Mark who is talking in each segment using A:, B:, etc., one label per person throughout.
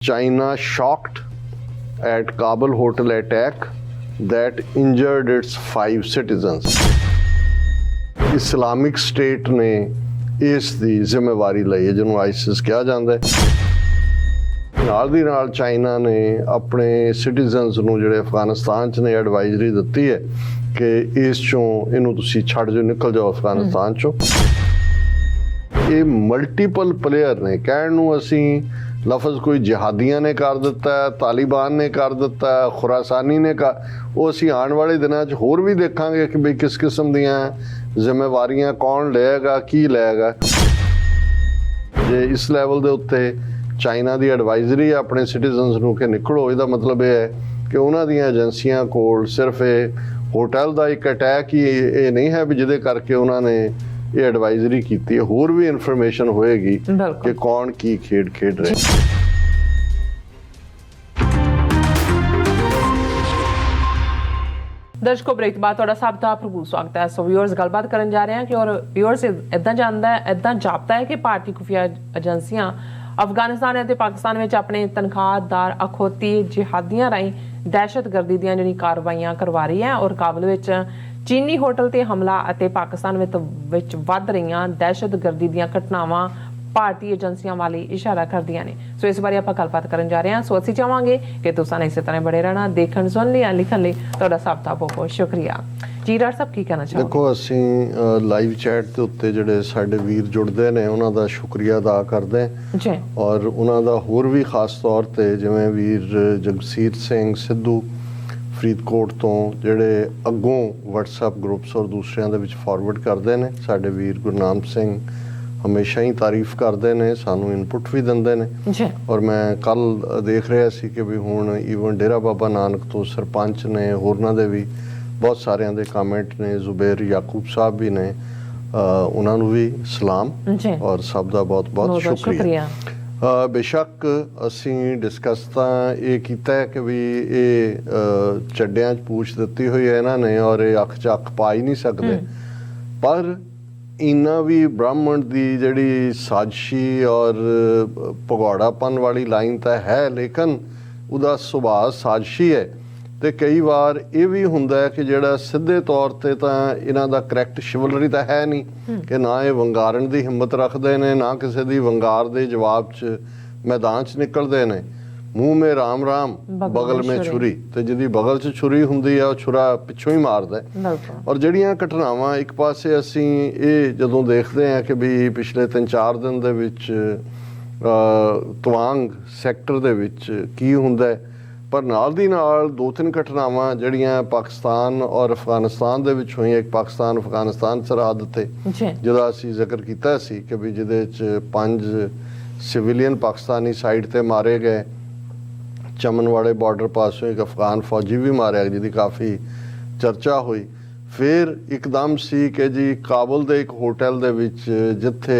A: China shocked at Kabul hotel attack that injured its 5 citizens. Islamic State ने ਇਸ ਦੀ ਜ਼ਿੰਮੇਵਾਰੀ ਲਈ ਹੈ ਜਿਹਨੂੰ ਆਈਸਿਸ ਕਿਹਾ ਜਾਂਦਾ ਹੈ। ਨਾਲ ਦੀ ਨਾਲ ਚਾਈਨਾ ਨੇ ਆਪਣੇ ਸਿਟੀਜ਼ਨਸ ਨੂੰ ਜਿਹੜੇ ਅਫਗਾਨਿਸਤਾਨ 'ਚ ਨੇ ਐਡਵਾਈਜ਼ਰੀ ਦਿੱਤੀ ਹੈ ਕਿ ਇਸ ਚੋਂ ਇਹਨੂੰ ਤੁਸੀਂ ਛੱਡ ਜਾਓ, ਨਿਕਲ ਜਾਓ ਅਫਗਾਨਿਸਤਾਨ ਚੋਂ। ਇਹ ਮਲਟੀਪਲ ਪਲੇਅਰ ਨੇ। ਕਹਿਣ ਨੂੰ ਅਸੀਂ ਲਫ਼ਜ਼ ਕੋਈ ਜਿਹਾਦੀਆਂ ਨੇ ਕਰ ਦਿੱਤਾ, ਤਾਲਿਬਾਨ ਨੇ ਕਰ ਦਿੱਤਾ, ਖੁਰਾਸਾਨੀ ਨੇ ਉਹ ਅਸੀਂ ਆਉਣ ਵਾਲੇ ਦਿਨਾਂ 'ਚ ਹੋਰ ਵੀ ਦੇਖਾਂਗੇ ਕਿ ਬਈ ਕਿਸ ਕਿਸਮ ਦੀਆਂ ਜ਼ਿੰਮੇਵਾਰੀਆਂ ਕੌਣ ਲਏਗਾ, ਕੀ ਲਏਗਾ। ਜੇ ਇਸ ਲੈਵਲ ਦੇ ਉੱਤੇ ਚਾਈਨਾ ਦੀ ਐਡਵਾਈਜ਼ਰੀ ਆਪਣੇ ਸਿਟੀਜ਼ਨਸ ਨੂੰ ਕਿ ਨਿਕਲੋ, ਇਹਦਾ ਮਤਲਬ ਇਹ ਹੈ ਕਿ ਉਹਨਾਂ ਦੀਆਂ ਏਜੰਸੀਆਂ ਕੋਲ ਸਿਰਫ ਇਹ ਹੋਟਲ ਦਾ ਇੱਕ ਅਟੈਕ ਹੀ ਇਹ ਨਹੀਂ ਹੈ ਵੀ ਜਿਹਦੇ ਕਰਕੇ ਉਹਨਾਂ ਨੇ ਇਹ ਐਡਵਾਈਜ਼ਰੀ ਕੀਤੀ ਹੈ। ਹੋਰ ਵੀ ਇਨਫੋਰਮੇਸ਼ਨ ਹੋਏਗੀ ਕਿ ਕੌਣ ਕੀ ਖੇਡ ਖੇਡ ਰਿਹਾ।
B: ਦਰਸ਼ਕੋ, ਬ੍ਰੇਕ ਤੋਂ ਬਾਅਦ ਤੁਹਾਡਾ ਸਭ ਦਾ ਭਰਪੂਰ ਸਵਾਗਤ ਹੈ। ਸੋ ਵਿਊਅਰਸ, ਗੱਲਬਾਤ ਕਰਨ ਜਾ ਰਹੇ ਹਾਂ ਕਿ ਔਰ ਵਿਊਅਰਸ ਇੱਦਾਂ ਜਾਪਦਾ ਹੈ ਕਿ ਭਾਰਤੀ ਖੁਫੀਆ ਏਜੰਸੀਆਂ ਅਫਗਾਨਿਸਤਾਨ ਅਤੇ ਪਾਕਿਸਤਾਨ ਵਿੱਚ ਆਪਣੇ ਤਨਖਾਹਦਾਰ ਅਖੌਤੀ ਜਿਹਾਦੀਆਂ ਰਾਹੀਂ ਦਹਿਸ਼ਤਗਰਦੀ ਦੀਆਂ ਜਿਹੜੀ ਕਾਰਵਾਈਆਂ ਕਰਵਾ ਰਹੀ ਹੈ ਔਰ ਕਾਬਲ ਵਿੱਚ ਚੀਨੀ ਹੋਟਲ ਤੇ ਹਮਲਾ ਅਤੇ ਪਾਕਿਸਤਾਨ ਵਿੱਚ ਵੱਧ ਰਹੀਆਂ ਦਹਿਸ਼ਤਗਰਦੀ ਦੀਆਂ ਘਟਨਾਵਾਂ ਭਾਰਤੀ ਏਜੰਸੀਆਂ ਵਾਲੀ ਇਸ਼ਾਰਾ ਕਰਦੀਆਂ ਨੇ। ਸੋ ਇਸ ਬਾਰੇ ਆਪਾਂ ਗੱਲਬਾਤ ਕਰਨ ਜਾ ਰਹੇ ਹਾਂ। ਸੋ ਅਸੀਂ ਚਾਹਾਂਗੇ ਕਿ ਤੁਸੀਂ ਇਸੇ ਤਰ੍ਹਾਂ ਬੜੇ ਰਹਿਣਾ। ਦੇਖਣ, ਸੁਣ ਲਿਆ, ਲਿਖਣ ਲਈ ਤੁਹਾਡਾ ਸਭ ਦਾ ਬਹੁਤ ਬਹੁਤ ਸ਼ੁਕਰੀਆ ਜੀ। ਡਾਕਟਰ ਸਾਹਿਬ, ਕੀ ਕਹਿਣਾ ਚਾਹੋਗੇ?
A: ਦੇਖੋ, ਅਸੀਂ ਲਾਈਵ ਚੈਟ ਦੇ ਉੱਤੇ ਜਿਹੜੇ ਸਾਡੇ ਵੀਰ ਜੁੜਦੇ ਨੇ ਉਹਨਾਂ ਦਾ ਸ਼ੁਕਰੀਆ ਅਦਾ ਕਰਦੇ ਹਾਂ ਔਰ ਉਹਨਾਂ ਦਾ ਹੋਰ ਵੀ ਖਾਸ ਤੌਰ ਤੇ ਜਿਵੇਂ ਵੀਰ ਜਗਸੀਰ ਸਿੰਘ ਸਿੱਧੂ ਫਰੀਦਕੋਟ ਤੋਂ ਜਿਹੜੇ ਅੱਗੋਂ WhatsApp ਗਰੁੱਪਸ ਔਰ ਦੂਸਰਿਆਂ ਦੇ ਵਿੱਚ ਫਾਰਵਰਡ ਕਰਦੇ ਨੇ। ਸਾਡੇ ਵੀਰ ਗੁਰਨਾਮ ਸਿੰਘ ਹਮੇਸ਼ਾ ਹੀ ਤਾਰੀਫ ਕਰਦੇ ਨੇ, ਸਾਨੂੰ ਇਨਪੁਟ ਵੀ ਦਿੰਦੇ ਨੇ। ਔਰ ਮੈਂ ਕੱਲ ਦੇਖ ਰਿਹਾ ਸੀ ਕਿ ਵੀ ਹੁਣ ਈਵਨ ਡੇਰਾ ਬਾਬਾ ਨਾਨਕ ਤੋਂ ਸਰਪੰਚ ਨੇ, ਹੋਰਨਾਂ ਦੇ ਵੀ ਬਹੁਤ ਸਾਰਿਆਂ ਦੇ ਕਮੈਂਟ ਨੇ। ਜ਼ੁਬੈਰ ਯਾਕੂਬ ਸਾਹਿਬ ਵੀ ਨੇ, ਉਹਨਾਂ ਨੂੰ ਵੀ ਸਲਾਮ ਔਰ ਸਭ ਦਾ ਬਹੁਤ ਬਹੁਤ ਸ਼ੁਕਰੀਆ। ਬੇਸ਼ੱਕ ਅਸੀਂ ਡਿਸਕਸ ਤਾਂ ਇਹ ਕੀਤਾ ਹੈ ਕਿ ਵੀ ਇਹ ਚੱਡਿਆਂ 'ਚ ਪੂਛ ਦਿੱਤੀ ਹੋਈ ਹੈ ਇਹਨਾਂ ਨੇ ਔਰ ਇਹ ਅੱਖ 'ਚ ਅੱਖ ਪਾ ਹੀ ਨਹੀਂ ਸਕਦੇ। ਪਰ ਇਹਨਾਂ ਵੀ ਬ੍ਰਾਹਮਣ ਦੀ ਜਿਹੜੀ ਸਾਜ਼ਿਸ਼ੀ ਔਰ ਭਗੌੜਾਪਨ ਵਾਲੀ ਲਾਈਨ ਤਾਂ ਹੈ, ਲੇਕਿਨ ਉਹਦਾ ਸੁਭਾਅ ਸਾਜ਼ਿਸ਼ੀ ਹੈ। ਅਤੇ ਕਈ ਵਾਰ ਇਹ ਵੀ ਹੁੰਦਾ ਹੈ ਕਿ ਜਿਹੜਾ ਸਿੱਧੇ ਤੌਰ 'ਤੇ ਤਾਂ ਇਹਨਾਂ ਦਾ ਕਰੈਕਟ ਸ਼ਿਵਲਰੀ ਤਾਂ ਹੈ ਨਹੀਂ ਕਿ ਨਾ ਇਹ ਵੰਗਾਰਨ ਦੀ ਹਿੰਮਤ ਰੱਖਦੇ ਨੇ, ਨਾ ਕਿਸੇ ਦੀ ਵੰਗਾਰ ਦੇ ਜਵਾਬ 'ਚ ਮੈਦਾਨ 'ਚ ਨਿਕਲਦੇ ਨੇ। ਮੂੰਹ ਮੇ ਰਾਮ ਰਾਮ, ਬਗਲ ਮੇ ਛੁਰੀ। ਤੇ ਜਿਹਦੀ ਬਗਲ 'ਚ ਛੁਰੀ ਹੁੰਦੀ ਆ ਉਹ ਛੁਰਾ ਪਿੱਛੋਂ ਹੀ ਮਾਰਦਾ। ਔਰ ਜਿਹੜੀਆਂ ਘਟਨਾਵਾਂ ਇੱਕ ਪਾਸੇ ਅਸੀਂ ਇਹ ਜਦੋਂ ਦੇਖਦੇ ਹਾਂ ਕਿ ਵੀ ਪਿਛਲੇ 3-4 ਦਿਨ ਦੇ ਵਿੱਚ ਤਵਾਂਗ ਸੈਕਟਰ ਦੇ ਵਿੱਚ ਕੀ ਹੁੰਦਾ, ਪਰ ਨਾਲ ਦੀ ਨਾਲ 2-3 ਘਟਨਾਵਾਂ ਜਿਹੜੀਆਂ ਪਾਕਿਸਤਾਨ ਔਰ ਅਫਗਾਨਿਸਤਾਨ ਦੇ ਵਿੱਚ ਹੋਈਆਂ। ਇੱਕ ਪਾਕਿਸਤਾਨ ਅਫਗਾਨਿਸਤਾਨ ਸਰਹੱਦ 'ਤੇ ਜਿਹਦਾ ਅਸੀਂ ਜ਼ਿਕਰ ਕੀਤਾ ਸੀ ਕਿ ਵੀ ਜਿਹਦੇ 'ਚ 5 ਸਿਵੀਲੀਅਨ ਪਾਕਿਸਤਾਨੀ ਸਾਈਡ 'ਤੇ ਮਾਰੇ ਗਏ। ਚਮਨਵਾੜੇ ਬਾਰਡਰ ਪਾਸੋਂ ਇੱਕ ਅਫਗਾਨ ਫੌਜੀ ਵੀ ਮਾਰਿਆ ਜਿਹਦੀ ਕਾਫੀ ਚਰਚਾ ਹੋਈ। ਫਿਰ ਇੱਕਦਮ ਸੀ ਕਿ ਜੀ ਕਾਬੁਲ ਦੇ ਇੱਕ ਹੋਟਲ ਦੇ ਵਿੱਚ ਜਿੱਥੇ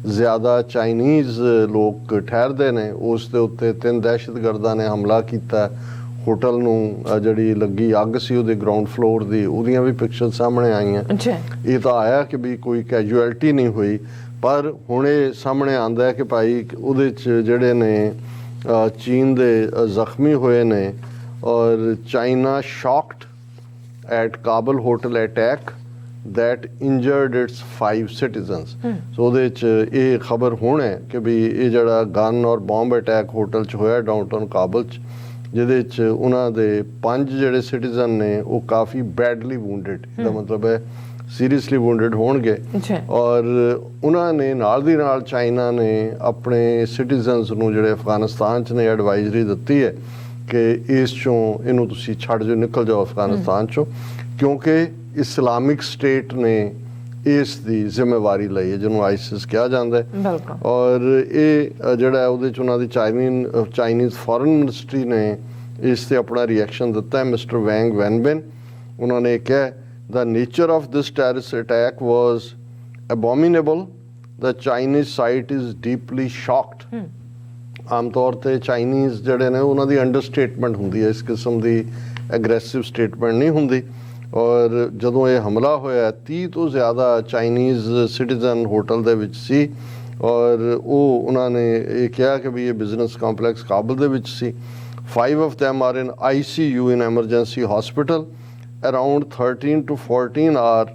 A: ਜ਼ਿਆਦਾ ਚਾਈਨੀਜ਼ ਲੋਕ ਠਹਿਰਦੇ ਨੇ ਉਸ ਦੇ ਉੱਤੇ 3 ਦਹਿਸ਼ਤਗਰਦਾਂ ਨੇ ਹਮਲਾ ਕੀਤਾ। ਹੋਟਲ ਨੂੰ ਜਿਹੜੀ ਲੱਗੀ ਅੱਗ ਸੀ ਉਹਦੇ ਗਰਾਊਂਡ ਫਲੋਰ ਦੀ, ਉਹਦੀਆਂ ਵੀ ਪਿਕਚਰ ਸਾਹਮਣੇ ਆਈਆਂ। ਇਹ ਤਾਂ ਆਇਆ ਕਿ ਵੀ ਕੋਈ ਕੈਜੂਅਲਟੀ ਨਹੀਂ ਹੋਈ, ਪਰ ਹੁਣ ਇਹ ਸਾਹਮਣੇ ਆਉਂਦਾ ਹੈ ਕਿ ਭਾਈ ਉਹਦੇ 'ਚ ਜਿਹੜੇ ਨੇ ਚੀਨ ਦੇ ਜ਼ਖਮੀ ਹੋਏ ਨੇ। ਔਰ ਚਾਈਨਾ ਸ਼ੌਕਡ ਐਟ ਕਾਬਲ hotel attack that injured its 5 citizens। ਸੋ ਉਹਦੇ 'ਚ ਇਹ ਖਬਰ ਹੁਣ ਹੈ ਕਿ ਵੀ ਇਹ ਜਿਹੜਾ ਗਨ ਔਰ ਬੰਬ ਅਟੈਕ ਹੋਟਲ 'ਚ ਹੋਇਆ ਡਾਊਨਟਾਊਨ ਕਾਬਲ 'ਚ, ਜਿਹਦੇ 'ਚ ਉਹਨਾਂ ਦੇ 5 ਜਿਹੜੇ ਸਿਟੀਜ਼ਨ ਨੇ ਉਹ ਕਾਫੀ ਬੈਡਲੀ ਵੂੰਡਡ, ਇਹਦਾ ਮਤਲਬ ਹੈ ਸੀਰੀਅਸਲੀ ਵੂੰਡਡ ਹੋਣਗੇ। ਔਰ ਉਹਨਾਂ ਨੇ ਨਾਲ ਦੀ ਨਾਲ ਚਾਈਨਾ ਨੇ ਆਪਣੇ ਸਿਟੀਜ਼ਨਸ ਨੂੰ ਜਿਹੜੇ ਅਫਗਾਨਿਸਤਾਨ 'ਚ ਨੇ ਐਡਵਾਈਜ਼ਰੀ ਦਿੱਤੀ ਹੈ ਕਿ ਇਸ ਚੋਂ ਇਹਨੂੰ ਤੁਸੀਂ ਛੱਡ ਜਾਓ, ਨਿਕਲ ਜਾਓ ਅਫਗਾਨਿਸਤਾਨ 'ਚੋਂ, ਕਿਉਂਕਿ ਇਸਲਾਮਿਕ ਸਟੇਟ ਨੇ ਇਸ ਦੀ ਜ਼ਿੰਮੇਵਾਰੀ ਲਈ ਹੈ ਜਿਹਨੂੰ ਆਈਸਿਸ ਕਿਹਾ ਜਾਂਦਾ ਹੈ। ਔਰ ਇਹ ਜਿਹੜਾ ਉਹਦੇ 'ਚ ਉਹਨਾਂ ਦੀ ਚਾਈਨੀਜ਼ ਫੋਰਨ ਮਿਨਿਸਟਰੀ ਨੇ ਇਸ 'ਤੇ ਆਪਣਾ ਰਿਐਕਸ਼ਨ ਦਿੱਤਾ ਹੈ। ਮਿਸਟਰ ਵੈਂਗ ਵੈਨਬਿਨ, ਉਹਨਾਂ ਨੇ ਕਿਹਾ The nature of this terrorist attack was abominable. The Chinese side is deeply shocked. ਆਮ ਤੌਰ 'ਤੇ ਚਾਈਨੀਜ਼ ਜਿਹੜੇ ਨੇ ਉਹਨਾਂ ਦੀ ਅੰਡਰਸਟੇਟਮੈਂਟ ਹੁੰਦੀ ਹੈ, ਇਸ ਕਿਸਮ ਦੀ ਐਗਰੈਸਿਵ ਸਟੇਟਮੈਂਟ ਨਹੀਂ ਹੁੰਦੀ। ਔਰ ਜਦੋਂ ਇਹ ਹਮਲਾ ਹੋਇਆ 30 ਤੋਂ ਜ਼ਿਆਦਾ ਚਾਈਨੀਜ਼ ਸਿਟੀਜ਼ਨ ਹੋਟਲ ਦੇ ਵਿੱਚ ਸੀ ਔਰ ਉਹ ਉਹਨਾਂ ਨੇ ਇਹ ਕਿਹਾ ਕਿ ਵੀ ਇਹ ਬਿਜ਼ਨਸ ਕੰਪਲੈਕਸ ਕਾਬਲ ਦੇ ਵਿੱਚ ਸੀ। 5 of them are in ICU in emergency hospital. Around 13 to 14 are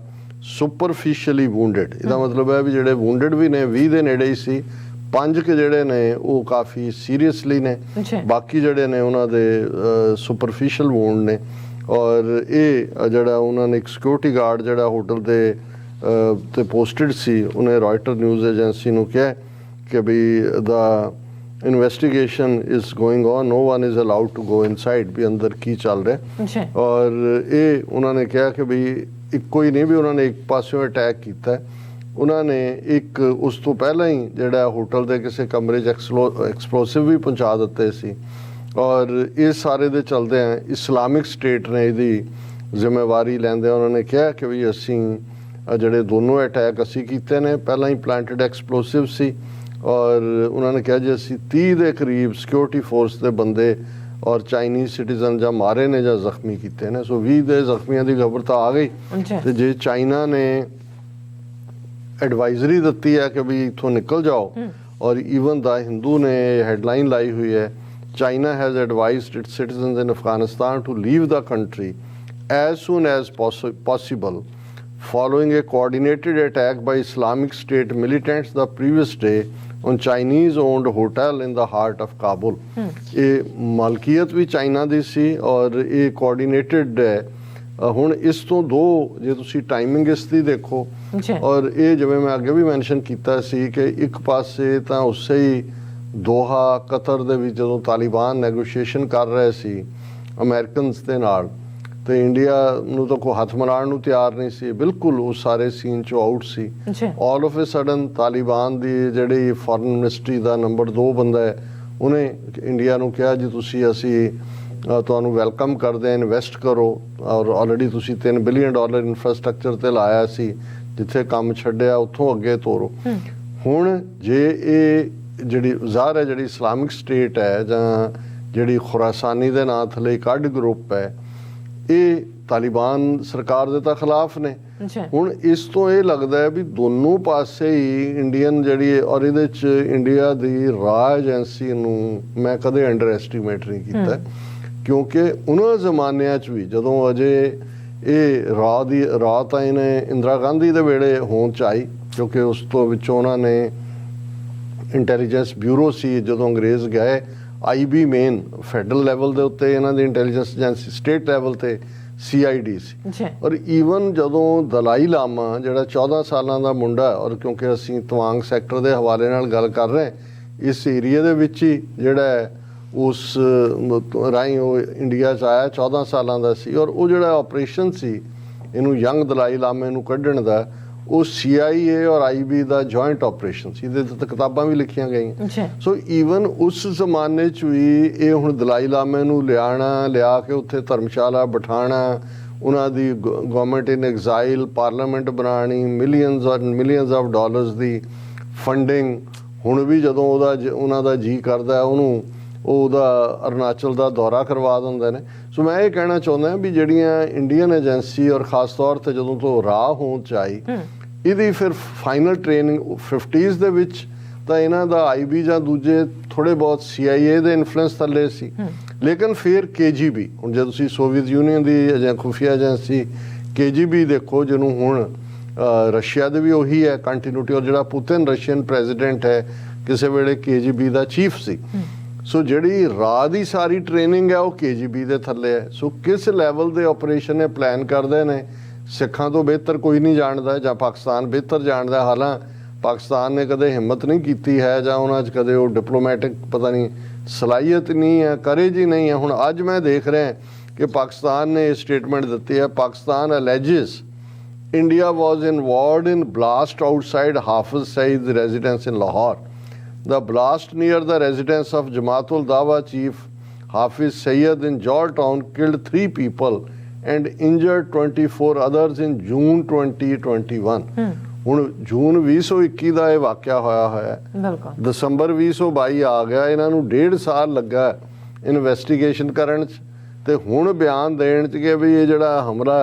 A: superficially wounded. ਇਹਦਾ ਮਤਲਬ ਹੈ ਵੀ ਜਿਹੜੇ wounded ਵੀ ਨੇ 20 ਦੇ ਨੇੜੇ ਹੀ ਸੀ, 5 ਕਿ ਜਿਹੜੇ ਨੇ ਉਹ ਕਾਫੀ ਸੀਰੀਅਸਲੀ ਨੇ, ਬਾਕੀ ਜਿਹੜੇ ਨੇ ਉਹਨਾਂ ਦੇ ਸੁਪਰਫਿਸ਼ੀਅਲ ਵੂੰਡ ਨੇ। ਔਰ ਇਹ ਜਿਹੜਾ ਉਹਨਾਂ ਨੇ ਇੱਕ ਸਿਕਿਉਰਿਟੀ ਗਾਰਡ ਜਿਹੜਾ ਹੋਟਲ ਦੇ ਤੇ ਪੋਸਟਡ ਸੀ, ਉਹਨੇ ਰॉयटर ਨਿਊਜ਼ ਏਜੰਸੀ ਨੂੰ ਕਿਹਾ ਕਿ ਵੀ the investigation is going on, no one is allowed to go inside, ਵੀ ਅੰਦਰ ਕੀ ਚੱਲ ਰਿਹਾ। ਔਰ ਇਹ ਉਹਨਾਂ ਨੇ ਕਿਹਾ ਕਿ ਵੀ ਇੱਕੋ ਹੀ ਨਹੀਂ ਵੀ ਉਹਨਾਂ ਨੇ ਇੱਕ ਪਾਸਿਓਂ ਅਟੈਕ ਕੀਤਾ, ਉਹਨਾਂ ਨੇ ਇੱਕ ਉਸ ਤੋਂ ਪਹਿਲਾਂ ਹੀ ਜਿਹੜਾ ਹੋਟਲ ਦੇ ਕਿਸੇ ਕਮਰੇ 'ਚ ਐਕਸਪਲੋਸਿਵ ਵੀ ਪਹੁੰਚਾ ਦਿੱਤੇ ਸੀ। ਔਰ ਇਸ ਸਾਰੇ ਦੇ ਚਲਦਿਆਂ ਇਸਲਾਮਿਕ ਸਟੇਟ ਨੇ ਇਹਦੀ ਜ਼ਿੰਮੇਵਾਰੀ ਲੈਂਦੇ ਉਹਨਾਂ ਨੇ ਕਿਹਾ ਕਿ ਵੀ ਅਸੀਂ ਜਿਹੜੇ ਦੋਨੋਂ ਅਟੈਕ ਅਸੀਂ ਕੀਤੇ ਨੇ, ਪਹਿਲਾਂ ਹੀ ਪਲਾਂਟਡ ਐਕਸਪਲੋਸਿਵ ਸੀ। ਔਰ ਉਹਨਾਂ ਨੇ ਕਿਹਾ ਜੀ ਅਸੀਂ 30 ਦੇ ਕਰੀਬ ਸਿਕਿਉਰਿਟੀ ਫੋਰਸ ਦੇ ਬੰਦੇ ਔਰ ਚਾਈਨੀਜ਼ ਸਿਟੀਜ਼ਨ ਜਾਂ ਮਾਰੇ ਨੇ ਜਾਂ ਜ਼ਖਮੀ ਕੀਤੇ ਨੇ। ਸੋ 20 ਦੇ ਜ਼ਖਮੀਆਂ ਦੀ ਖਬਰ ਤਾਂ ਆ ਗਈ। ਤੇ ਜੇ ਚਾਈਨਾ ਨੇ ਐਡਵਾਈਜ਼ਰੀ ਦਿੱਤੀ ਹੈ ਕਿ ਵੀ ਇੱਥੋਂ ਨਿਕਲ ਜਾਓ, ਔਰ ਈਵਨ ਦਾ ਹਿੰਦੂ ਨੇ ਹੈਡਲਾਈਨ ਲਾਈ ਹੋਈ ਹੈ, China has advised its citizens in Afghanistan to leave the country as soon as possible following a coordinated attack by Islamic State militants the previous day on Chinese-owned hotel in the heart of Kabul. ਇਹ ਮਾਲਕੀਅਤ ਵੀ China ਦੀ ਸੀ ਔਰ ਇਹ coordinated ਹੈ। ਹੁਣ ਇਸ ਤੋਂ ਦੋ ਜੇ ਤੁਸੀਂ ਟਾਈਮਿੰਗ ਇਸ ਦੀ ਦੇਖੋ, ਔਰ ਇਹ ਜਿਵੇਂ ਮੈਂ ਅੱਗੇ ਵੀ ਮੈਂਸ਼ਨ ਕੀਤਾ ਸੀ ਕਿ ਇੱਕ ਪਾਸੇ ਤਾਂ ਉਸੇ ਹੀ ਦੋਹਾ ਕਤਰ ਦੇ ਵਿੱਚ ਜਦੋਂ ਤਾਲਿਬਾਨ ਨੈਗੋਸ਼ੀਏਸ਼ਨ ਕਰ ਰਹੇ ਸੀ ਅਮਰੀਕਨਸ ਦੇ ਨਾਲ, ਤੇ ਇੰਡੀਆ ਨੂੰ ਤਾਂ ਕੋਈ ਹੱਥ ਮਿਲਾਉਣ ਨੂੰ ਤਿਆਰ ਨਹੀਂ ਸੀ, ਬਿਲਕੁਲ ਉਹ ਸਾਰੇ ਸੀਨ ਚੋਂ out C. All of A sudden Taliban ਦੀ ਜਿਹੜੀ ਫੋਰਨ ਮਿਨਿਸਟਰੀ ਦਾ ਨੰਬਰ 2 ਬੰਦਾ ਹੈ, ਉਹਨੇ ਇੰਡੀਆ ਨੂੰ ਕਿਹਾ ਜੀ ਤੁਸੀਂ ਅਸੀਂ ਤੁਹਾਨੂੰ ਵੈਲਕਮ ਕਰਦੇ ਹਾਂ, ਇਨਵੈਸਟ ਕਰੋ, ਔਰ ਆਲਰੇਡੀ ਤੁਸੀਂ $3 ਬਿਲੀਅਨ ਇਨਫਰਾਸਟ੍ਰਕਚਰ ਤੇ ਲਾਇਆ ਸੀ, ਜਿੱਥੇ ਕੰਮ ਛੱਡਿਆ ਉੱਥੋਂ ਅੱਗੇ ਤੋਰੋ। ਹੁਣ ਜੇ ਇਹ ਜਿਹੜੀ ਜ਼ਾਹਰ ਹੈ ਜਿਹੜੀ ਇਸਲਾਮਿਕ ਸਟੇਟ ਹੈ ਜਾਂ ਜਿਹੜੀ ਖੁਰਾਸਾਨੀ ਦੇ ਨਾਂ ਥੱਲੇ ਇੱਕ ਅੱਡ ਗਰੁੱਪ ਹੈ, ਇਹ ਤਾਲਿਬਾਨ ਸਰਕਾਰ ਦੇ ਤਾਂ ਖਿਲਾਫ ਨੇ। ਹੁਣ ਇਸ ਤੋਂ ਇਹ ਲੱਗਦਾ ਹੈ ਵੀ ਦੋਨੋਂ ਪਾਸੇ ਹੀ ਇੰਡੀਅਨ ਜਿਹੜੀ, ਔਰ ਇਹਦੇ 'ਚ ਇੰਡੀਆ ਦੀ ਰਾਹ ਏਜੰਸੀ ਨੂੰ ਮੈਂ ਕਦੇ ਅੰਡਰ ਐਸਟੀਮੇਟ ਨਹੀਂ ਕੀਤਾ, ਕਿਉਂਕਿ ਉਹਨਾਂ ਜ਼ਮਾਨਿਆਂ 'ਚ ਵੀ ਜਦੋਂ ਅਜੇ ਇਹ ਰਾਹ ਤਾਂ ਇਹਨੇ ਇੰਦਰਾ ਗਾਂਧੀ ਦੇ ਵੇਲੇ ਹੋਂਦ 'ਚ ਆਈ, ਕਿਉਂਕਿ ਉਸ ਤੋਂ ਵਿੱਚੋਂ ਉਹਨਾਂ ਨੇ ਇੰਟੈਲੀਜੈਂਸ ਬਿਊਰੋ ਸੀ, ਜਦੋਂ ਅੰਗਰੇਜ਼ ਗਏ IB ਮੇਨ ਫੈਡਰਲ ਲੈਵਲ ਦੇ ਉੱਤੇ ਇਹਨਾਂ ਦੀ ਇੰਟੈਲੀਜੈਂਸ ਏਜੰਸੀ, ਸਟੇਟ ਲੈਵਲ ਤੇ CID ਸੀ। ਔਰ ਈਵਨ ਜਦੋਂ ਦਲਾਈ ਲਾਮਾ ਜਿਹੜਾ 14 ਸਾਲਾਂ ਦਾ ਮੁੰਡਾ, ਔਰ ਕਿਉਂਕਿ ਅਸੀਂ ਤਵਾਂਗ ਸੈਕਟਰ ਦੇ ਹਵਾਲੇ ਨਾਲ ਗੱਲ ਕਰ ਰਹੇ, ਇਸ ਏਰੀਆ ਦੇ ਵਿੱਚ ਹੀ ਜਿਹੜਾ ਉਸ ਰਾਹੀਂ ਉਹ ਇੰਡੀਆ 'ਚ ਆਇਆ, 14 ਸਾਲਾਂ ਦਾ ਸੀ। ਔਰ ਉਹ ਜਿਹੜਾ ਆਪਰੇਸ਼ਨ ਸੀ ਇਹਨੂੰ ਯੰਗ ਦਲਾਈ ਲਾਮੇ ਨੂੰ ਕੱਢਣ ਦਾ, ਉਹ CIA ਔਰ IB ਦਾ ਜੁਆਇੰਟ ਆਪਰੇਸ਼ਨ ਸੀ, ਇਹਦੇ ਤੇ ਕਿਤਾਬਾਂ ਵੀ ਲਿਖੀਆਂ ਗਈਆਂ। ਸੋ ਈਵਨ ਉਸ ਜ਼ਮਾਨੇ 'ਚ ਵੀ ਇਹ ਹੁਣ ਦਲਾਈ ਲਾਮੇ ਨੂੰ ਲਿਆ ਕੇ ਉੱਥੇ ਧਰਮਸ਼ਾਲਾ ਬਿਠਾਉਣਾ, ਉਹਨਾਂ ਦੀ ਗਵਰਨਮੈਂਟ ਇਨ ਐਗਜ਼ਾਈਲ, ਪਾਰਲੀਮੈਂਟ ਬਣਾਉਣੀ, millions of dollars the funding. ਹੁਣ ਵੀ ਜਦੋਂ ਉਹਨਾਂ ਦਾ ਜੀ ਕਰਦਾ ਉਹਦਾ ਅਰੁਣਾਚਲ ਦਾ ਦੌਰਾ ਕਰਵਾ ਦਿੰਦੇ ਨੇ। ਸੋ ਮੈਂ ਇਹ ਕਹਿਣਾ ਚਾਹੁੰਦਾ ਵੀ ਜਿਹੜੀਆਂ ਇੰਡੀਅਨ ਏਜੰਸੀ ਔਰ ਖਾਸ ਤੌਰ ਤੇ ਜਦੋਂ ਤੋਂ ਰਾਹ ਹੋਂਦ 'ਚ ਆਈ, ਇਹਦੀ ਫਿਰ ਫਾਈਨਲ ਟ੍ਰੇਨਿੰਗ 50s ਦੇ ਵਿੱਚ ਤਾਂ ਇਹਨਾਂ ਦਾ IB ਜਾਂ ਦੂਜੇ ਥੋੜੇ ਬਹੁਤ CIA ਦੇ ਇਨਫਲੂਐਂਸ ਥੱਲੇ ਸੀ, ਲੇਕਿਨ ਫਿਰ KGB, ਹੁਣ ਜੇ ਤੁਸੀਂ ਸੋਵੀਅਤ ਯੂਨੀਅਨ ਦੀ ਖੁਫੀਆ ਏਜੰਸੀ KGB ਦੇਖੋ, ਜਿਹਨੂੰ ਹੁਣ ਰਸ਼ੀਆ ਦੇ ਵੀ ਉਹੀ ਹੈ ਕੰਟੀਨਿਊਟੀ, ਔਰ ਜਿਹੜਾ ਪੁਤਿਨ ਰਸ਼ੀਅਨ ਪ੍ਰੈਜ਼ੀਡੈਂਟ ਹੈ ਕਿਸੇ ਵੇਲੇ KGB ਦਾ ਚੀਫ ਸੀ। ਸੋ ਜਿਹੜੀ ਰਾਹ ਦੀ ਸਾਰੀ ਟ੍ਰੇਨਿੰਗ ਹੈ ਉਹ KGB ਦੇ ਥੱਲੇ ਹੈ। ਸੋ ਕਿਸ ਲੈਵਲ ਦੇ ਆਪਰੇਸ਼ਨ ਇਹ ਪਲਾਨ ਕਰਦੇ ਨੇ, ਸਿੱਖਾਂ ਤੋਂ ਬਿਹਤਰ ਕੋਈ ਨਹੀਂ ਜਾਣਦਾ, ਜਾਂ ਪਾਕਿਸਤਾਨ ਬਿਹਤਰ ਜਾਣਦਾ। ਹਾਲਾਂਕਿ ਪਾਕਿਸਤਾਨ ਨੇ ਕਦੇ ਹਿੰਮਤ ਨਹੀਂ ਕੀਤੀ ਹੈ, ਜਾਂ ਉਹਨਾਂ 'ਚ ਕਦੇ ਉਹ ਡਿਪਲੋਮੈਟਿਕ ਪਤਾ ਨਹੀਂ ਸਲਾਹੀਅਤ ਨਹੀਂ ਹੈ, ਕਰੇਜ ਹੀ ਨਹੀਂ ਹੈ। ਹੁਣ ਅੱਜ ਮੈਂ ਦੇਖ ਰਿਹਾ ਕਿ ਪਾਕਿਸਤਾਨ ਨੇ ਇਹ ਸਟੇਟਮੈਂਟ ਦਿੱਤੀ ਹੈ, Pakistan ਅਲੈਜਿਸ India was involved in blast outside Hafiz Saeed's residence in Lahore. The blast near the residence of Jamaatul Dawa chief Hafiz Saeed in Georgetown killed 3 people and injured 24 others in June 2021. ਹੁਣ ਜੂਨ 2021 ਦਾ ਇਹ ਵਾਕਿਆ ਹੋਇਆ ਹੈ, ਦਸੰਬਰ 2022 ਆ ਗਿਆ, ਇਹਨਾਂ ਨੂੰ 1.5 ਸਾਲ ਲੱਗਾ ਇਨਵੈਸਟੀਗੇਸ਼ਨ ਕਰਨ 'ਚ, ਤੇ ਹੁਣ ਬਿਆਨ ਦੇਣ 'ਚ ਕਿ ਵੀ ਇਹ ਜਿਹੜਾ ਹਮਲਾ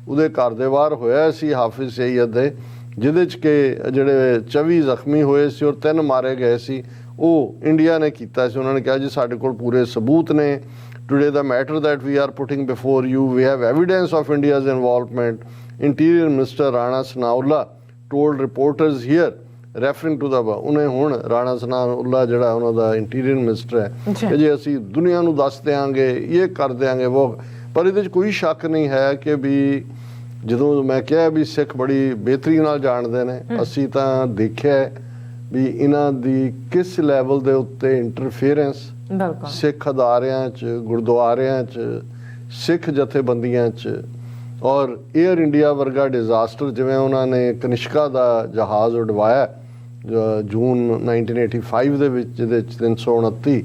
A: ਉਹਦੇ ਘਰ ਦੇ ਬਾਹਰ ਹੋਇਆ ਸੀ ਹਾਫਿਜ਼ ਸਈਦ ਦੇ, ਜਿਹਦੇ 'ਚ ਕਿ ਜਿਹੜੇ 24 ਜ਼ਖਮੀ ਹੋਏ ਸੀ ਔਰ 3 ਮਾਰੇ ਗਏ ਸੀ, ਉਹ ਇੰਡੀਆ ਨੇ ਕੀਤਾ ਸੀ। ਉਹਨਾਂ ਨੇ ਕਿਹਾ ਜੀ ਸਾਡੇ ਕੋਲ ਪੂਰੇ ਸਬੂਤ ਨੇ। Today the matter that we are putting before you, we have evidence of India's involvement. Interior Minister Rana Sanaullah told reporters here, referring to the ਉਹਨੇ ਹੁਣ ਰਾਣਾ ਸਨਾਉਲਾ ਜਿਹੜਾ ਉਹਨਾਂ ਦਾ ਇੰਟੀਰੀਅਰ ਮਿਨਿਸਟਰ ਹੈ ਕਿ ਜੇ ਅਸੀਂ ਦੁਨੀਆ ਨੂੰ ਦੱਸ ਦਿਆਂਗੇ, ਇਹ ਕਰ ਦਿਆਂਗੇ ਉਹ। ਪਰ ਇਹਦੇ 'ਚ ਕੋਈ ਸ਼ੱਕ ਨਹੀਂ ਹੈ ਕਿ ਵੀ ਜਦੋਂ ਮੈਂ ਕਿਹਾ ਵੀ ਸਿੱਖ ਬੜੀ ਬਿਹਤਰੀ ਨਾਲ ਜਾਣਦੇ ਨੇ, ਅਸੀਂ ਤਾਂ ਦੇਖਿਆ ਵੀ ਇਹਨਾਂ ਦੀ ਕਿਸ ਲੈਵਲ ਦੇ ਉੱਤੇ ਇੰਟਰਫੇਰੈਂਸ ਸਿੱਖ ਅਦਾਰਿਆਂ 'ਚ, ਗੁਰਦੁਆਰਿਆਂ 'ਚ, ਸਿੱਖ ਜਥੇਬੰਦੀਆਂ 'ਚ, ਔਰ ਏਅਰ ਇੰਡੀਆ ਵਰਗਾ ਡਿਜ਼ਾਸਟਰ ਜਿਵੇਂ ਉਹਨਾਂ ਨੇ ਕਨਿਸ਼ਕਾ ਦਾ ਜਹਾਜ਼ ਉਡਵਾਇਆ ਜੂਨ 1985 ਦੇ ਵਿੱਚ, ਜਿਹਦੇ 'ਚ 329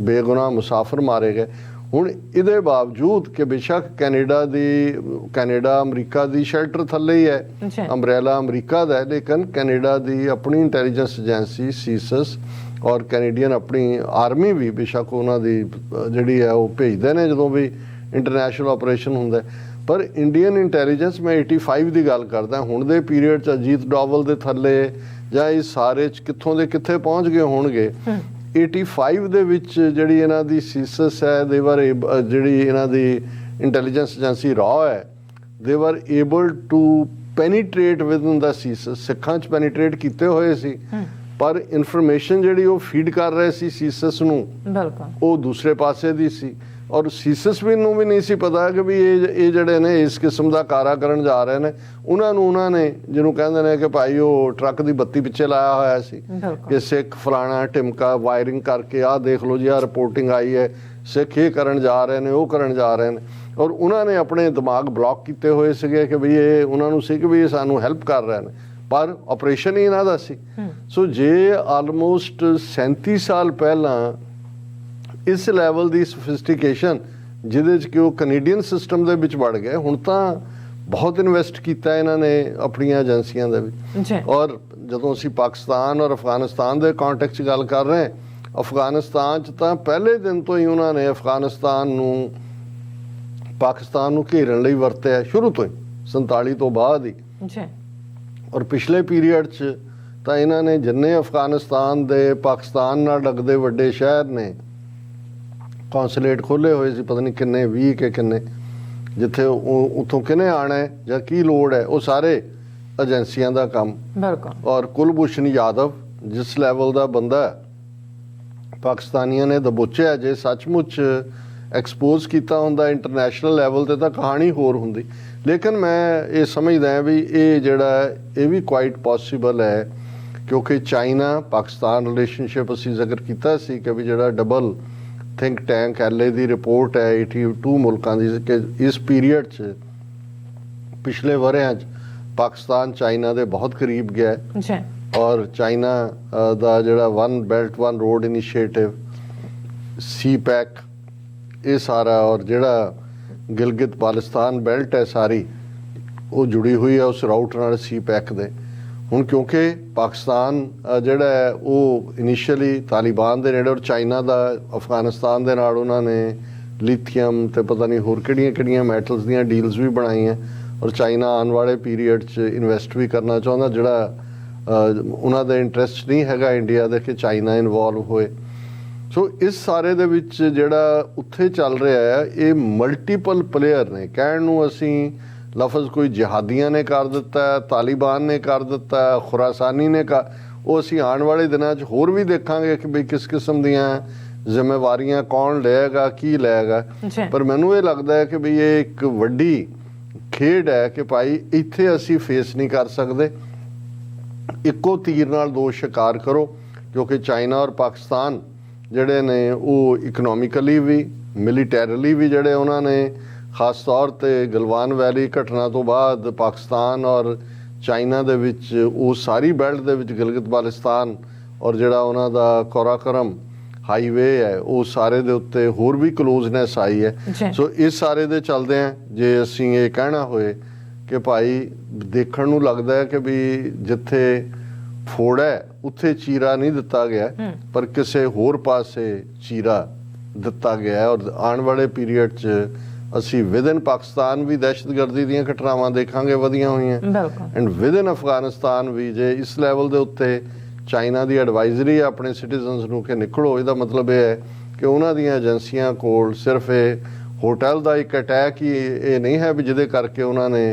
A: ਬੇਗੁਨਾਹ ਮੁਸਾਫਰ ਮਾਰੇ ਗਏ। ਹੁਣ ਇਹਦੇ ਬਾਵਜੂਦ ਕਿ ਬੇਸ਼ੱਕ ਕੈਨੇਡਾ ਅਮਰੀਕਾ ਦੀ ਸ਼ੈਲਟਰ ਥੱਲੇ ਹੀ ਹੈ, ਅੰਬਰੇਲਾ ਅਮਰੀਕਾ ਦਾ ਹੈ, ਲੇਕਿਨ ਕੈਨੇਡਾ ਦੀ ਆਪਣੀ ਇੰਟੈਲੀਜੈਂਸ ਏਜੰਸੀ ਸੀਸਸ ਔਰ ਕੈਨੇਡੀਅਨ ਆਪਣੀ ਆਰਮੀ ਵੀ ਬੇਸ਼ੱਕ ਉਹਨਾਂ ਦੀ ਜਿਹੜੀ ਹੈ ਉਹ ਭੇਜਦੇ ਨੇ ਜਦੋਂ ਵੀ ਇੰਟਰਨੈਸ਼ਨਲ ਆਪਰੇਸ਼ਨ ਹੁੰਦਾ। ਪਰ ਇੰਡੀਅਨ ਇੰਟੈਲੀਜੈਂਸ, ਮੈਂ 85 ਦੀ ਗੱਲ ਕਰਦਾ, ਹੁਣ ਦੇ ਪੀਰੀਅਡ 'ਚ ਅਜੀਤ ਡੋਵਲ ਦੇ ਥੱਲੇ ਜਾਂ ਇਸ ਸਾਰੇ 'ਚ ਕਿੱਥੋਂ ਦੇ ਕਿੱਥੇ ਪਹੁੰਚ ਗਏ ਹੋਣਗੇ। 85 ਦੇ ਵਿੱਚ ਜਿਹੜੀ ਇਹਨਾਂ ਦੀ ਸੀਸਸ ਹੈ, ਜਿਹੜੀ ਇਹਨਾਂ ਦੀ ਇੰਟੈਲੀਜੈਂਸ ਏਜੰਸੀ ਰਾਅ ਹੈ, ਦੇ ਵਰ ਏਬਲ ਟੂ ਪੈਨੀਟ੍ਰੇਟ ਵਿਦਨ ਦਾ ਸੀਸਸ। ਸਿੱਖਾਂ 'ਚ ਪੈਨੀਟ੍ਰੇਟ ਕੀਤੇ ਹੋਏ ਸੀ, ਪਰ ਇਨਫੋਰਮੇਸ਼ਨ ਜਿਹੜੀ ਉਹ ਫੀਡ ਕਰ ਰਹੇ ਸੀ ਸੀਸਸ ਨੂੰ, ਉਹ ਦੂਸਰੇ ਪਾਸੇ ਦੀ ਸੀ। ਔਰ ਸੀਸਸ ਨੂੰ ਵੀ ਨਹੀਂ ਸੀ ਪਤਾ ਕਿ ਵੀ ਇਹ ਜਿਹੜੇ ਨੇ ਇਸ ਕਿਸਮ ਦਾ ਕਾਰਾ ਕਰਨ ਜਾ ਰਹੇ ਨੇ। ਉਹਨਾਂ ਨੇ ਜਿਹਨੂੰ ਕਹਿੰਦੇ ਨੇ ਕਿ ਭਾਈ ਉਹ ਟਰੱਕ ਦੀ ਬੱਤੀ ਪਿੱਛੇ ਲਾਇਆ ਹੋਇਆ ਸੀ ਕਿ ਸਿੱਖ ਫਲਾਣਾ ਢਿਮਕਾ ਵਾਇਰਿੰਗ ਕਰਕੇ ਆਹ ਦੇਖ ਲਓ ਜੀ, ਆਹ ਰਿਪੋਰਟਿੰਗ ਆਈ ਹੈ, ਸਿੱਖ ਇਹ ਕਰਨ ਜਾ ਰਹੇ ਨੇ, ਉਹ ਕਰਨ ਜਾ ਰਹੇ ਨੇ। ਔਰ ਉਹਨਾਂ ਨੇ ਆਪਣੇ ਦਿਮਾਗ ਬਲੌਕ ਕੀਤੇ ਹੋਏ ਸੀਗੇ ਕਿ ਵੀ ਇਹ ਉਹਨਾਂ ਨੂੰ ਸੀ ਕਿ ਵੀ ਇਹ ਸਾਨੂੰ ਹੈਲਪ ਕਰ ਰਹੇ ਨੇ, ਪਰ ਆਪਰੇਸ਼ਨ ਹੀ ਇਹਨਾਂ ਦਾ ਸੀ। ਸੋ ਜੇ ਆਲਮੋਸਟ 37 ਸਾਲ ਪਹਿਲਾਂ ਇਸ ਲੈਵਲ ਦੀ ਸੋਫਿਸਟੀਕੇਸ਼ਨ ਜਿਹਦੇ 'ਚ ਕਿ ਉਹ ਕੈਨੇਡੀਅਨ ਸਿਸਟਮ ਦੇ ਵਿੱਚ ਵੜ ਗਏ, ਹੁਣ ਤਾਂ ਬਹੁਤ ਇਨਵੈਸਟ ਕੀਤਾ ਇਹਨਾਂ ਨੇ ਆਪਣੀਆਂ ਏਜੰਸੀਆਂ ਦੇ ਵਿੱਚ। ਔਰ ਜਦੋਂ ਅਸੀਂ ਪਾਕਿਸਤਾਨ ਔਰ ਅਫਗਾਨਿਸਤਾਨ ਦੇ ਕੰਟੈਕਸਟ 'ਚ ਗੱਲ ਕਰ ਰਹੇ, ਅਫਗਾਨਿਸਤਾਨ 'ਚ ਤਾਂ ਪਹਿਲੇ ਦਿਨ ਤੋਂ ਹੀ ਉਹਨਾਂ ਨੇ ਅਫਗਾਨਿਸਤਾਨ ਨੂੰ ਪਾਕਿਸਤਾਨ ਨੂੰ ਘੇਰਨ ਲਈ ਵਰਤਿਆ, ਸ਼ੁਰੂ ਤੋਂ ਹੀ 47 ਤੋਂ ਬਾਅਦ ਹੀ। ਔਰ ਪਿਛਲੇ ਪੀਰੀਅਡ 'ਚ ਤਾਂ ਇਹਨਾਂ ਨੇ ਜਿੰਨੇ ਅਫਗਾਨਿਸਤਾਨ ਦੇ ਪਾਕਿਸਤਾਨ ਨਾਲ ਲੱਗਦੇ ਵੱਡੇ ਸ਼ਹਿਰ ਨੇ ਕੌਂਸੂਲੇਟ ਖੋਲ੍ਹੇ ਹੋਏ ਸੀ, ਪਤਾ ਨਹੀਂ ਕਿੰਨੇ, 20 ਕਿ ਕਿੰਨੇ, ਜਿੱਥੇ ਉੱਥੋਂ ਕਿਹਨੇ ਆਉਣਾ ਹੈ ਜਾਂ ਕੀ ਲੋੜ ਹੈ, ਉਹ ਸਾਰੇ ਏਜੰਸੀਆਂ ਦਾ ਕੰਮ। ਔਰ ਕੁਲਭੂਸ਼ਣ ਯਾਦਵ ਜਿਸ ਲੈਵਲ ਦਾ ਬੰਦਾ ਪਾਕਿਸਤਾਨੀਆਂ ਨੇ ਦਬੋਚਿਆ, ਜੇ ਸੱਚਮੁੱਚ ਐਕਸਪੋਜ਼ ਕੀਤਾ ਹੁੰਦਾ ਇੰਟਰਨੈਸ਼ਨਲ ਲੈਵਲ ਤੇ ਤਾਂ ਕਹਾਣੀ ਹੋਰ ਹੁੰਦੀ। ਲੇਕਿਨ ਮੈਂ ਇਹ ਸਮਝਦਾ ਵੀ ਇਹ ਜਿਹੜਾ ਇਹ ਵੀ ਕੁਆਇਟ ਪੋਸੀਬਲ ਹੈ, ਕਿਉਂਕਿ ਚਾਈਨਾ ਪਾਕਿਸਤਾਨ ਰਿਲੇਸ਼ਨਸ਼ਿਪ ਅਸੀਂ ਜ਼ਿਕਰ ਕੀਤਾ ਸੀ ਕਿ ਵੀ ਜਿਹੜਾ ਡਬਲ ਥਿੰਕ ਟੈਂਕ LA ਦੀ ਰਿਪੋਰਟ ਹੈ 82 ਮੁਲਕਾਂ ਦੀ ਕਿ ਇਸ ਪੀਰੀਅਡ 'ਚ ਪਿਛਲੇ ਵਰ੍ਹਿਆਂ 'ਚ ਪਾਕਿਸਤਾਨ ਚਾਈਨਾ ਦੇ ਬਹੁਤ ਕਰੀਬ ਗਿਆ। ਔਰ ਚਾਈਨਾ ਦਾ ਜਿਹੜਾ one belt one road initiative, CPEC, ਇਹ ਸਾਰਾ, ਔਰ ਜਿਹੜਾ ਗਿਲਗਿਤ ਬਾਲਸਤਾਨ ਬੈਲਟ ਹੈ ਸਾਰੀ, ਉਹ ਜੁੜੀ ਹੋਈ ਹੈ ਉਸ ਰਾਊਟ ਨਾਲ CPEC ਦੇ। ਹੁਣ ਕਿਉਂਕਿ ਪਾਕਿਸਤਾਨ ਜਿਹੜਾ ਹੈ ਉਹ ਇਨੀਸ਼ੀਅਲੀ ਤਾਲਿਬਾਨ ਦੇ ਨੇੜੇ, ਔਰ ਚਾਈਨਾ ਦਾ ਅਫਗਾਨਿਸਤਾਨ ਦੇ ਨਾਲ ਉਹਨਾਂ ਨੇ ਲਿਥੀਅਮ ਤੇ ਪਤਾ ਨਹੀਂ ਹੋਰ ਕਿਹੜੀਆਂ ਮੈਟਲਸ ਦੀਆਂ ਡੀਲਸ ਵੀ ਬਣਾਈਆਂ। ਔਰ ਚਾਈਨਾ ਆਉਣ ਵਾਲੇ ਪੀਰੀਅਡ 'ਚ ਇਨਵੈਸਟ ਵੀ ਕਰਨਾ ਚਾਹੁੰਦਾ, ਜਿਹੜਾ ਉਹਨਾਂ ਦਾ ਇੰਟਰਸਟ ਨਹੀਂ ਹੈਗਾ ਇੰਡੀਆ ਦੇ ਕਿ ਚਾਈਨਾ ਇਨਵੋਲਵ ਹੋਏ। ਸੋ ਇਸ ਸਾਰੇ ਦੇ ਵਿੱਚ ਜਿਹੜਾ ਉੱਥੇ ਚੱਲ ਰਿਹਾ ਹੈ, ਇਹ ਮਲਟੀਪਲ ਪਲੇਅਰ ਨੇ। ਕਹਿਣ ਨੂੰ ਅਸੀਂ ਲਫ਼ਜ਼ ਕੋਈ ਜਿਹਾਦੀਆਂ ਨੇ ਕਰ ਦਿੱਤਾ, ਤਾਲਿਬਾਨ ਨੇ ਕਰ ਦਿੱਤਾ, ਖੁਰਾਸਾਨੀ ਨੇ ਉਹ ਅਸੀਂ ਆਉਣ ਵਾਲੇ ਦਿਨਾਂ 'ਚ ਹੋਰ ਵੀ ਦੇਖਾਂਗੇ ਕਿ ਬਈ ਕਿਸ ਕਿਸਮ ਦੀਆਂ ਜ਼ਿੰਮੇਵਾਰੀਆਂ ਕੌਣ ਲਏਗਾ, ਕੀ ਲਏਗਾ। ਪਰ ਮੈਨੂੰ ਇਹ ਲੱਗਦਾ ਹੈ ਕਿ ਬਈ ਇਹ ਇੱਕ ਵੱਡੀ ਖੇਡ ਹੈ ਕਿ ਭਾਈ ਇੱਥੇ ਅਸੀਂ ਫੇਸ ਨਹੀਂ ਕਰ ਸਕਦੇ। ਇੱਕੋ ਤੀਰ ਨਾਲ ਦੋ ਸ਼ਿਕਾਰ ਕਰੋ, ਕਿਉਂਕਿ ਚਾਈਨਾ ਔਰ ਪਾਕਿਸਤਾਨ ਜਿਹੜੇ ਨੇ ਉਹ ਇਕਨੋਮਿਕਲੀ ਵੀ, ਮਿਲੀਟੈਰਲੀ ਵੀ, ਜਿਹੜੇ ਉਹਨਾਂ ਨੇ ਖਾਸ ਤੌਰ 'ਤੇ ਗਲਵਾਨ ਵੈਲੀ ਘਟਨਾ ਤੋਂ ਬਾਅਦ ਪਾਕਿਸਤਾਨ ਔਰ ਚਾਈਨਾ ਦੇ ਵਿੱਚ ਉਹ ਸਾਰੀ ਬੈਲਟ ਦੇ ਵਿੱਚ ਗਿਲਗਿਤ ਬਾਲਸਤਾਨ ਔਰ ਜਿਹੜਾ ਉਹਨਾਂ ਦਾ ਕੋਰਾਕਰਮ ਹਾਈਵੇ ਹੈ, ਉਹ ਸਾਰੇ ਦੇ ਉੱਤੇ ਹੋਰ ਵੀ ਕਲੋਜ਼ਨੈਸ ਆਈ ਹੈ। ਸੋ ਇਸ ਸਾਰੇ ਦੇ ਚੱਲਦੇ ਆ ਜੇ ਅਸੀਂ ਇਹ ਕਹਿਣਾ ਹੋਏ ਕਿ ਭਾਈ ਦੇਖਣ ਨੂੰ ਲੱਗਦਾ ਹੈ ਕਿ ਵੀ ਜਿੱਥੇ ਫੋੜ ਹੈ ਉੱਥੇ ਚੀਰਾ ਨਹੀਂ ਦਿੱਤਾ ਗਿਆ, ਪਰ ਕਿਸੇ ਹੋਰ ਪਾਸੇ ਚੀਰਾ ਦਿੱਤਾ ਗਿਆ। ਔਰ ਆਉਣ ਵਾਲੇ ਪੀਰੀਅਡ 'ਚ ਅਸੀਂ ਵਿਦਨ ਪਾਕਿਸਤਾਨ ਵੀ ਦਹਿਸ਼ਤਗਰਦੀ ਦੀਆਂ ਘਟਨਾਵਾਂ ਦੇਖਾਂਗੇ ਵਧੀਆਂ ਹੋਈਆਂ
B: ਬਿਲਕੁਲ
A: ਐਂਡ ਵਿਦਨ ਅਫਗਾਨਿਸਤਾਨ ਵੀ ਜੇ ਇਸ ਲੈਵਲ ਦੇ ਉੱਤੇ ਚਾਈਨਾ ਦੀ ਐਡਵਾਈਜ਼ਰੀ ਆਪਣੇ ਸਿਟੀਜ਼ਨਸ ਨੂੰ ਕਿ ਨਿਕਲੋ, ਇਹਦਾ ਮਤਲਬ ਇਹ ਹੈ ਕਿ ਉਹਨਾਂ ਦੀਆਂ ਏਜੰਸੀਆਂ ਕੋਲ ਸਿਰਫ ਇਹ ਹੋਟਲ ਦਾ ਇੱਕ ਅਟੈਕ ਹੀ ਇਹ ਨਹੀਂ ਹੈ ਵੀ ਜਿਹਦੇ ਕਰਕੇ ਉਹਨਾਂ ਨੇ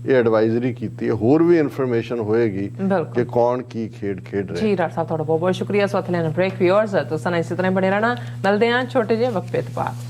A: ਇਹ ਐਡਵਾਈਜ਼ਰੀ ਕੀਤੀ ਹੈ, ਹੋਰ ਵੀ ਇਨਫੋਰਮੇਸ਼ਨ ਹੋਏਗੀ ਕਿ ਕੌਣ ਕੀ ਖੇਡ ਖੇਡ ਰਿਹਾ।
B: ਜੀ ਡਾਕਟਰ ਸਾਹਿਬ ਤੁਹਾਡਾ ਬਹੁਤ ਬਹੁਤ ਸ਼ੁਕਰੀਆ। ਸੋ ਅਥਲੇ ਬ੍ਰੇਕ ਵਿਊਅਰਸ ਤੁਸੀਂ ਇਸੇ ਤਰ੍ਹਾਂ ਬਣੇ ਰਹਿਣਾ, ਮਿਲਦੇ ਹਾਂ ਛੋਟੇ ਜਿਹੇ ਵਕਫੇ ਤੋਂ ਬਾਅਦ।